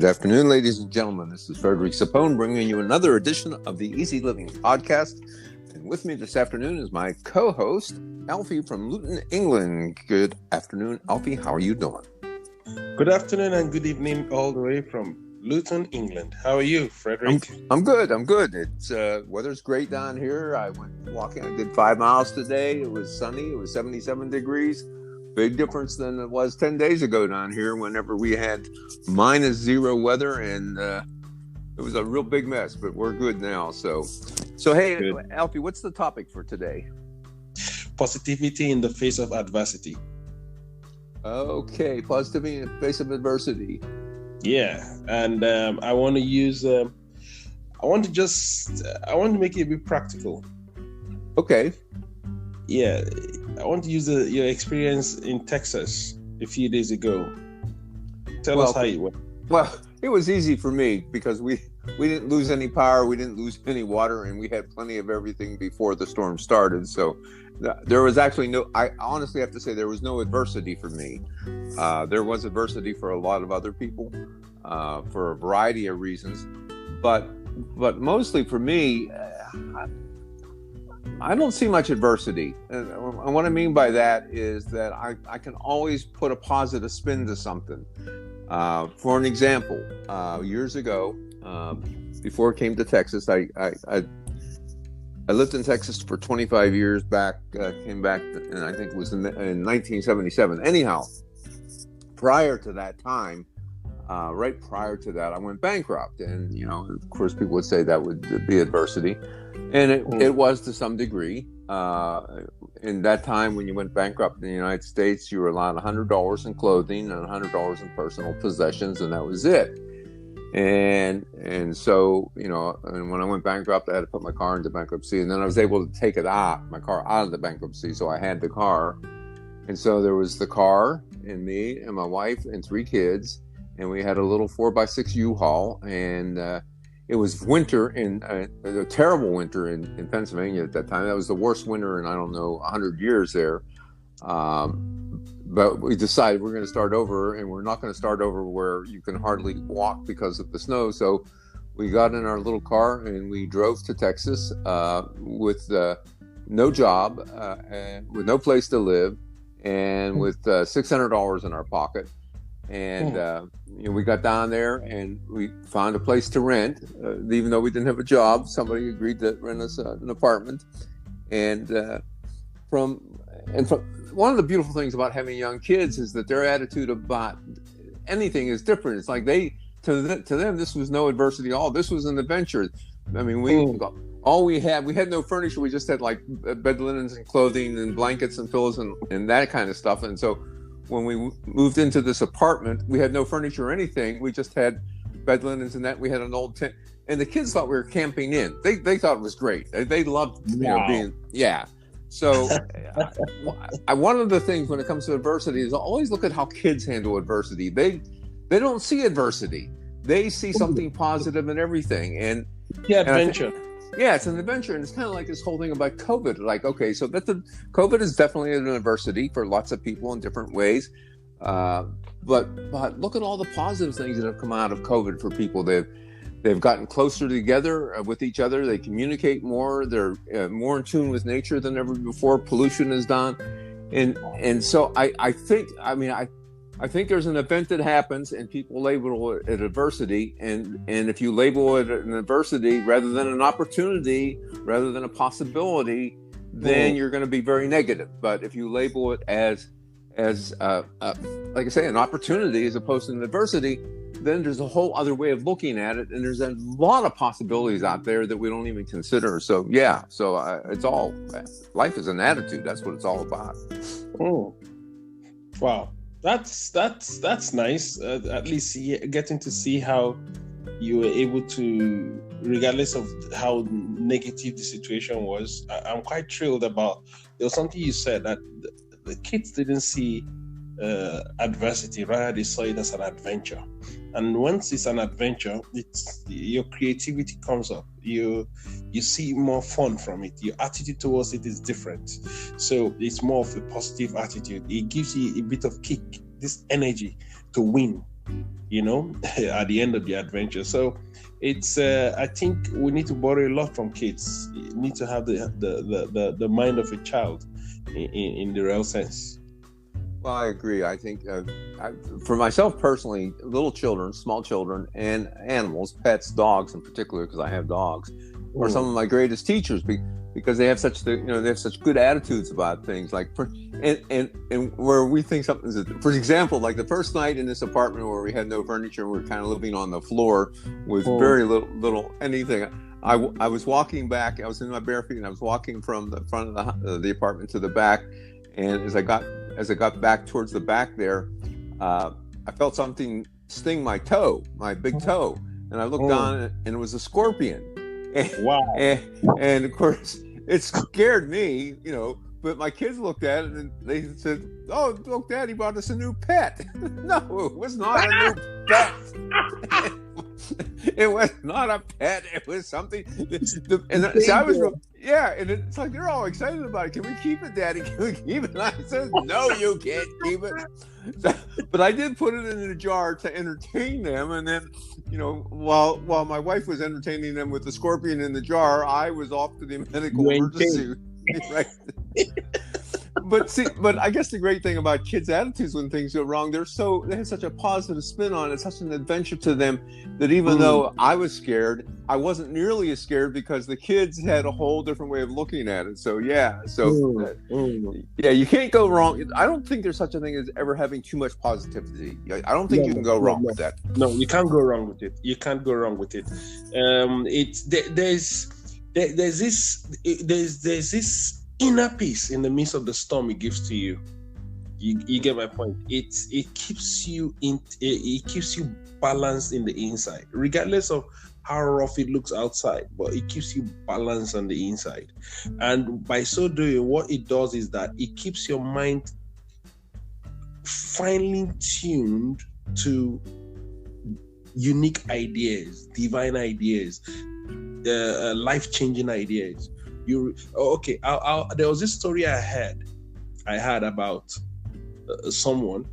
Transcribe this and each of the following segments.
Good afternoon, ladies and gentlemen. This is Frederick Sapone bringing you another edition of the Easy Living Podcast. And with me this afternoon is my co-host, Alfie from Luton, England. Good afternoon, Alfie. How are you doing? Good afternoon and good evening all the way from Luton, England. How are you, Frederick? I'm good. It's weather's great down here. I went walking. I did 5 miles today. It was sunny. It was 77 degrees. Big difference than it was 10 days ago down here whenever we had -0 weather, and it was a real big mess, but we're good now. So hey, good. Alfie, what's the topic for today? Positivity in the face of adversity. Okay, positivity in the face of adversity. Yeah, and I want to use, I want to make it a bit practical. Okay. Yeah. I want to use your experience in Texas a few days ago. Tell us how it went. Well, it was easy for me because we didn't lose any power, we didn't lose any water, and we had plenty of everything before the storm started. So there was actually I honestly have to say there was no adversity for me. There was adversity for a lot of other people for a variety of reasons. But mostly for me, I don't see much adversity. And what I mean by that is that I can always put a positive spin to something. For an example, years ago, before I came to Texas, I lived in Texas for 25 years back, came back, and I think it was in 1977. Anyhow, prior to that time, right prior to that, I went bankrupt. And, of course, people would say that would be adversity. And it was to some degree. In that time, when you went bankrupt in the United States, you were allowed $100 in clothing and $100 in personal possessions, and that was it. And so, and when I went bankrupt, I had to put my car into bankruptcy, and then I was able to take my car out of the bankruptcy, so I had the car. And so there was the car and me and my wife and 3 kids, and we had a little 4x6 U-Haul, and it was winter, a terrible winter in Pennsylvania at that time. That was the worst winter in, 100 years there. But we decided we're going to start over, and we're not going to start over where you can hardly walk because of the snow. So we got in our little car, and we drove to Texas with no job, and with no place to live, and with $600 in our pocket. And we got down there and we found a place to rent, even though we didn't have a job. Somebody agreed to rent us an apartment. And from one of the beautiful things about having young kids is that their attitude about anything is different. It's like to them this was no adversity at all. This was an adventure. I mean, we had no furniture. We just had like bed linens and clothing and blankets and pillows and that kind of stuff. And so when we moved into this apartment, we had no furniture or anything. We just had bed linens and that. We had an old tent, and the kids thought we were camping in. They thought it was great. They loved being. So one of the things when it comes to adversity is always look at how kids handle adversity. They don't see adversity. They see something positive in everything, and adventure. It's an adventure, and it's kind of like this whole thing about COVID. Like, okay, so COVID is definitely an adversity for lots of people in different ways. But look at all the positive things that have come out of COVID for people. They've gotten closer together with each other. They communicate more. They're more in tune with nature than ever before. Pollution is done, and so I think there's an event that happens and people label it adversity. And if you label it an adversity rather than an opportunity, rather than a possibility, then you're going to be very negative. But if you label it as like I say, an opportunity as opposed to an adversity, then there's a whole other way of looking at it. And there's a lot of possibilities out there that we don't even consider. So, it's all, life is an attitude. That's what it's all about. Oh, wow. That's nice. At least getting to see how you were able to, regardless of how negative the situation was. I'm quite thrilled about. There was something you said that the kids didn't see adversity; rather they saw it as an adventure. And once it's an adventure, your creativity comes up. You see more fun from it. Your attitude towards it is different. So it's more of a positive attitude. It gives you a bit of kick, this energy to win at the end of the adventure. So it's I think we need to borrow a lot from kids. You need to have the mind of a child in the real sense. Well, I agree. I think for myself personally, little children, small children, and animals, pets, dogs in particular, because I have dogs, are some of my greatest teachers because they have such good attitudes about things. Like and where we think something's, for example, like the first night in this apartment where we had no furniture and we were kind of living on the floor with very little anything. I was walking back. I was in my bare feet and I was walking from the front of the apartment to the back, and as I got back towards the back there, I felt something sting my toe, my big toe, and I looked down and it was a scorpion. Wow! And of course, it scared me, But my kids looked at it and they said, "Oh, look, Daddy bought us a new pet." No, it was not a new pet. It was not a pet. It was something. And it's like they're all excited about it. Can we keep it, Daddy? Can we keep it? And I said, "No, you can't keep it." But I did put it in a jar to entertain them, and then, while my wife was entertaining them with the scorpion in the jar, I was off to the medical emergency. Right. But I guess the great thing about kids' attitudes when things go wrong, they have such a positive spin on it, such an adventure to them, that even though I was scared, I wasn't nearly as scared because the kids had a whole different way of looking at it. So yeah, you can't go wrong. I don't think there's such a thing as ever having too much positivity. I don't think you can go wrong with that. No, you can't go wrong with it. You can't go wrong with it. There's this inner peace in the midst of the storm it gives to you. You get my point. It keeps you balanced in the inside, regardless of how rough it looks outside, but it keeps you balanced on the inside. And by so doing, what it does is that it keeps your mind finely tuned to unique ideas, divine ideas, life-changing ideas. There was this story I had about someone.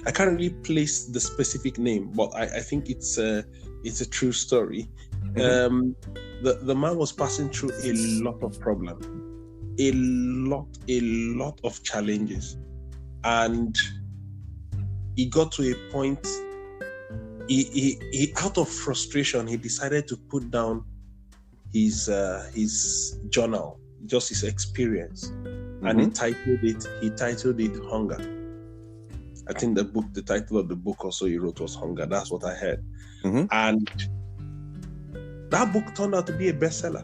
I can't really place the specific name, but I think it's a true story. The man was passing through a lot of problems, a lot of challenges, and he got to a point. He out of frustration, he decided to put down his journal, just his experience, and he titled it Hunger. I think the title of the book also he wrote was Hunger. That's what I heard. And that book turned out to be a bestseller.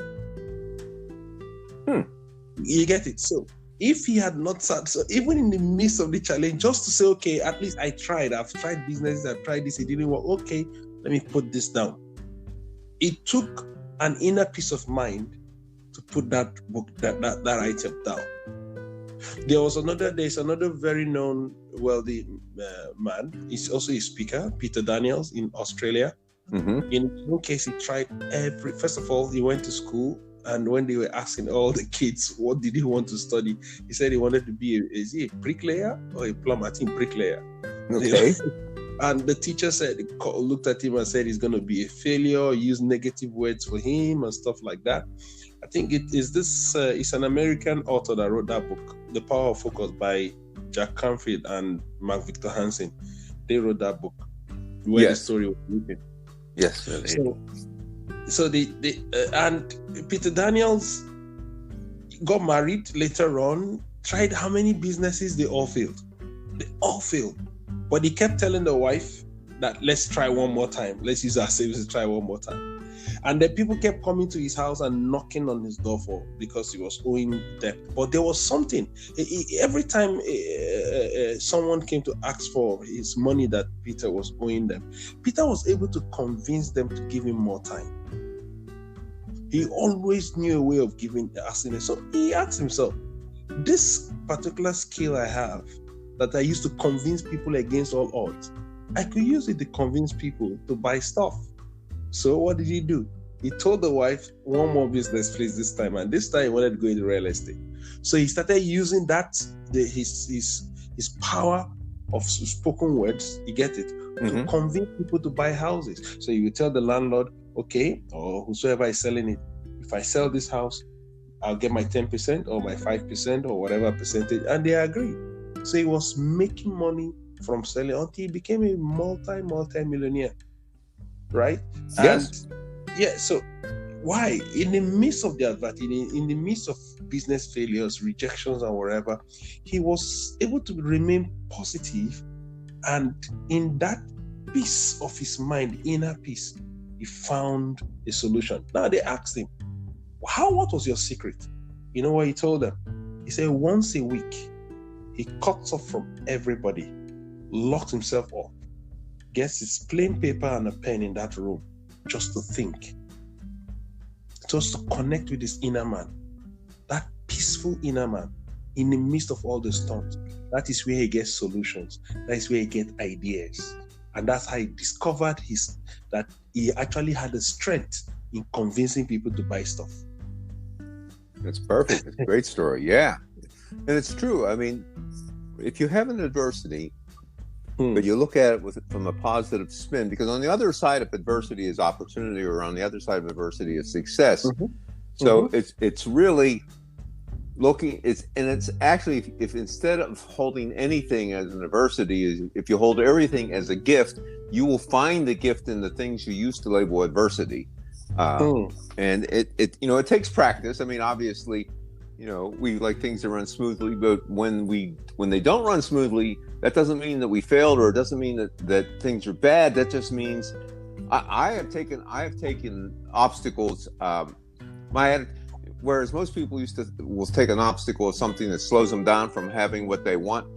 You get it? So if he had not sat, so even in the midst of the challenge, just to say, okay, at least I've tried businesses, I've tried this, it didn't work. Okay, let me put this down. It took an inner peace of mind to put that book, that item down. There's another very known wealthy man. He's also a speaker, Peter Daniels in Australia. In one case, he tried first of all, he went to school, and when they were asking all the kids what did he want to study, he said he wanted to be is he a bricklayer or a plumber? I think bricklayer. Okay. And the teacher looked at him and said he's going to be a failure, use negative words for him and stuff like that. I think it's an American author that wrote that book, The Power of Focus, by Jack Canfield and Mark Victor Hansen. They wrote that book where the story was written. Yes. So and Peter Daniels got married later on, tried how many businesses, they all failed. But he kept telling the wife that let's try one more time. Let's use our savings to try one more time. And then people kept coming to his house and knocking on his door because he was owing debt. But there was something. Every time someone came to ask for his money that Peter was owing them, Peter was able to convince them to give him more time. He always knew a way of asking them. So he asked himself, this particular skill I have, that I used to convince people against all odds, I could use it to convince people to buy stuff. So what did he do? He told the wife, one more business please this time, and this time he wanted to go into real estate. So he started using that, his power of spoken words, you get it, to convince people to buy houses. So you tell the landlord, okay, or whosoever is selling it, if I sell this house, I'll get my 10% or my 5% or whatever percentage, and they agree. So he was making money from selling until he became a multi-millionaire, right? Yes. And yeah, so why? In the midst of the adversity, in the midst of business failures, rejections, and whatever, he was able to remain positive, and in that peace of his mind, inner peace, he found a solution. Now they asked him, what was your secret? You know what he told them? He said once a week, he cuts off from everybody, locks himself up, gets his plain paper and a pen in that room just to think, just to connect with his inner man, that peaceful inner man in the midst of all the storms. That is where he gets solutions. That is where he gets ideas. And that's how he discovered that he actually had the strength in convincing people to buy stuff. That's perfect. It's a great story. Yeah. And it's true. I mean, if you have an adversity, but you look at it from a positive spin, because on the other side of adversity is opportunity, or on the other side of adversity is success. So it's really looking, it's actually, if instead of holding anything as an adversity, if you hold everything as a gift, you will find the gift in the things you used to label adversity. And it takes practice. I mean, obviously, we like things to run smoothly, but when they don't run smoothly, that doesn't mean that we failed, or it doesn't mean that things are bad. That just means I have taken obstacles. Whereas most people will take an obstacle as something that slows them down from having what they want.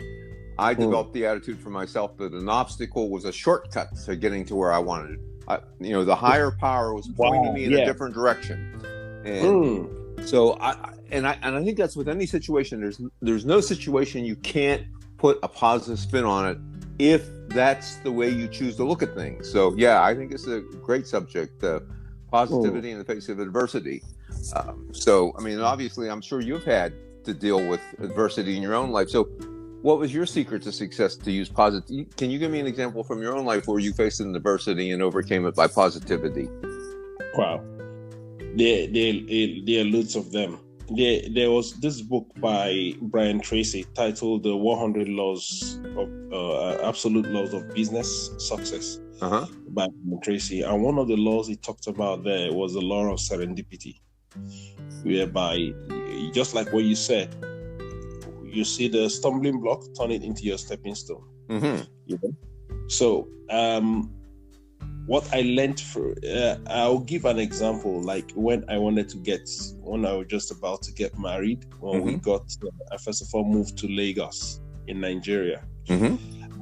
I developed the attitude for myself that an obstacle was a shortcut to getting to where I wanted it. The higher power was pointing me in a different direction, and so I think that's with any situation. There's no situation you can't put a positive spin on it if that's the way you choose to look at things. So yeah, I think it's a great subject, positivity in the face of adversity. So I mean, obviously, I'm sure you've had to deal with adversity in your own life. So what was your secret to success to use positive? Can you give me an example from your own life where you faced an adversity and overcame it by positivity? Wow. There are loads of them. There was this book by Brian Tracy titled The 100 Laws of Absolute Laws of Business Success by Brian Tracy. And one of the laws he talked about there was the law of serendipity, whereby, just like what you said, you see the stumbling block, turn it into your stepping stone. So what I learned I'll give an example. Like when I was just about to get married, when we I first of all moved to Lagos in Nigeria. I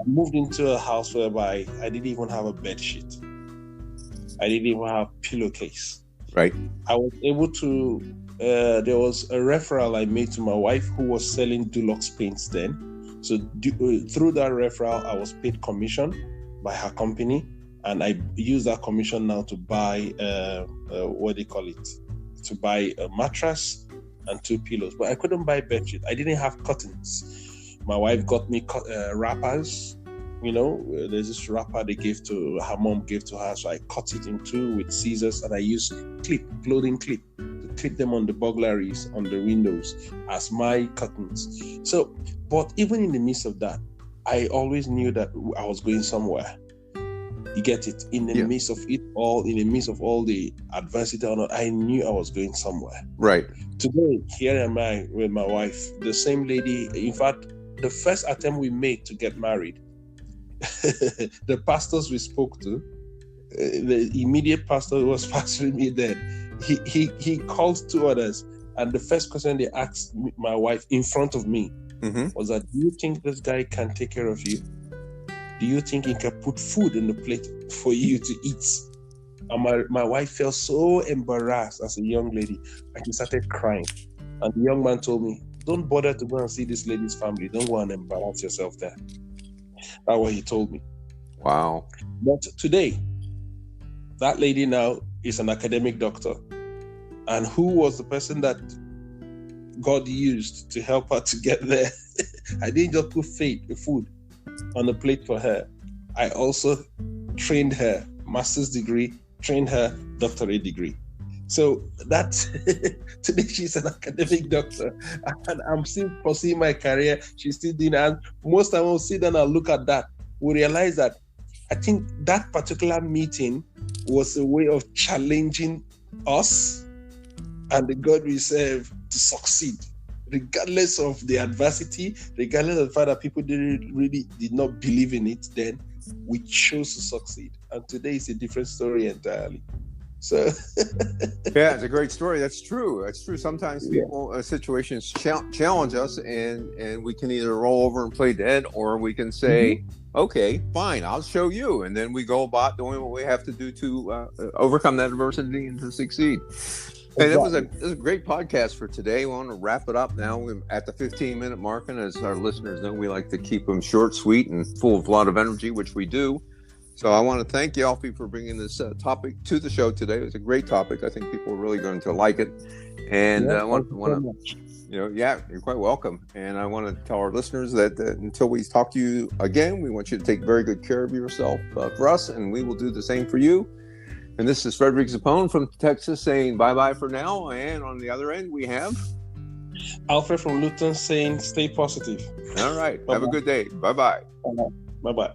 moved into a house whereby I didn't even have a bed sheet. I didn't even have a pillowcase. Right. I was able to, there was a referral I made to my wife who was selling Dulux paints then. So through that referral, I was paid commission by her company. And I use that commission now to buy, to buy a mattress and 2 pillows. But I couldn't buy bedsheet. I didn't have curtains. My wife got me wrappers. There's this wrapper her mom gave to her. So I cut it in 2 with scissors, and I used clothing clip, to clip them on the burglaries on the windows as my curtains. So, but even in the midst of that, I always knew that I was going somewhere. You get it? In the midst of it all, in the midst of all the adversity, I knew I was going somewhere. Right. Today, here am I with my wife, the same lady. In fact, the first attempt we made to get married, the pastors we spoke to, the immediate pastor who was pastoring me then, he called 2 others, and the first question they asked my wife in front of me was that, do you think this guy can take care of you? Do you think he can put food in the plate for you to eat? And my wife felt so embarrassed as a young lady, and she started crying. And the young man told me, don't bother to go and see this lady's family. Don't go and embarrass yourself there. That's what he told me. Wow. But today, that lady now is an academic doctor. And who was the person that God used to help her to get there? I didn't just put food. on the plate for her, I also trained her, master's degree, trained her, doctorate degree. So that's today she's an academic doctor, and I'm still pursuing my career. She's still doing it. And most time we'll sit down and look at that. We realize that I think that particular meeting was a way of challenging us and the God we serve to succeed, regardless of the adversity, regardless of the fact that people did not believe in it. Then we chose to succeed, and today is a different story entirely. So yeah, it's a great story. That's true. That's true. Sometimes people situations challenge us, and we can either roll over and play dead, or we can say, okay, fine, I'll show you, and then we go about doing what we have to do to overcome that adversity and to succeed. And it was a great podcast for today. We want to wrap it up now. We're at the 15-minute mark, and as our listeners know, we like to keep them short, sweet, and full of a lot of energy, which we do. So I want to thank you, Alfie, for bringing this topic to the show today. It was a great topic. I think people are really going to like it. And I want to, you're quite welcome. And I want to tell our listeners that until we talk to you again, we want you to take very good care of yourself for us, and we will do the same for you. And this is Frederick Zappone from Texas saying bye-bye for now. And on the other end, we have Alfred from Luton saying stay positive. All right. Bye-bye. Have a good day. Bye-bye. Bye-bye.